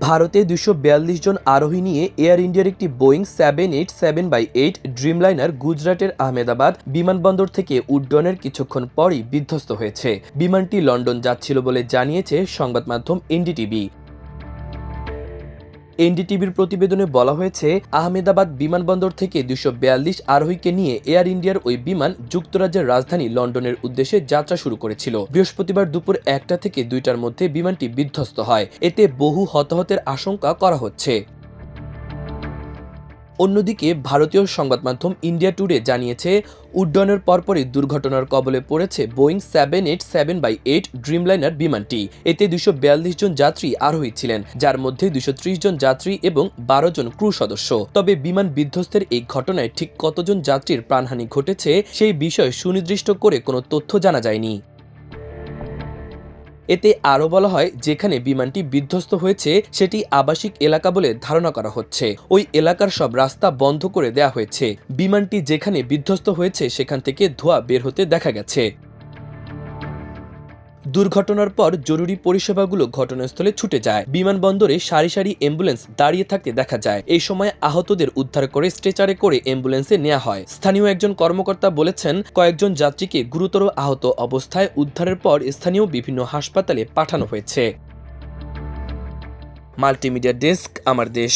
ভারতে ২৪২ জন আরোহী নিয়ে এয়ার ইন্ডিয়ার একটি বোয়িং 787/8 ড্রিমলাইনার গুজরাটের আহমেদাবাদ বিমানবন্দর থেকে উড্ডয়নের কিছুক্ষণ পরই বিধ্বস্ত হয়েছে। বিমানটি লন্ডন যাচ্ছিল বলে জানিয়েছে সংবাদ মাধ্যম এনডিটিভি। এনডিটিভির প্রতিবেদনে বলা হয়েছে, আহমেদাবাদ বিমানবন্দর থেকে ২৪২ আরোহীকে নিয়ে এয়ার ইন্ডিয়ার ওই বিমান যুক্তরাজ্যের রাজধানী লন্ডনের উদ্দেশ্যে যাত্রা শুরু করেছিল। বৃহস্পতিবার দুপুর ১টা থেকে ২টার মধ্যে বিমানটি বিধ্বস্ত হয়। এতে বহু হতাহতের আশঙ্কা করা হচ্ছে। অন্যদিকে ভারতীয় সংবাদ মাধ্যম ইন্ডিয়া টুডে জানিয়েছে, উড্ডয়নের পরপরই দুর্ঘটনার কবলে পড়েছে বোয়িং 787/8 ড্রিমলাইনার বিমানটি। এতে ২৪২ জন যাত্রী আরোহী ছিলেন, যার মধ্যে ২৩০ জন যাত্রী এবং ১২ জন ক্রু সদস্য। তবে বিমান বিধ্বস্তের এই ঘটনায় ঠিক কতজন যাত্রীর প্রাণহানি ঘটেছে সেই বিষয়ে সুনির্দিষ্ট করে কোনো তথ্য জানা যায়নি। এতে আরও বলা হয়, যেখানে বিমানটি বিধ্বস্ত হয়েছে সেটি আবাসিক এলাকা বলে ধারণা করা হচ্ছে। ওই এলাকার সব রাস্তা বন্ধ করে দেওয়া হয়েছে। বিমানটি যেখানে বিধ্বস্ত হয়েছে সেখান থেকে ধোঁয়া বের হতে দেখা গেছে। দুর্ঘটনার পর জরুরি পরিষেবাগুলো ঘটনাস্থলে ছুটে যায়। বিমানবন্দরে সারি সারি অ্যাম্বুলেন্স দাঁড়িয়ে থাকতে দেখা যায়। এই সময় আহতদের উদ্ধার করে স্ট্রেচারে করে অ্যাম্বুলেন্সে নেওয়া হয়। স্থানীয় একজন কর্মকর্তা বলেছেন, কয়েকজন যাত্রীকে গুরুতর আহত অবস্থায় উদ্ধারের পর স্থানীয় বিভিন্ন হাসপাতালে পাঠানো হয়েছে। মাল্টিমিডিয়া ডেস্ক, আমার দেশ।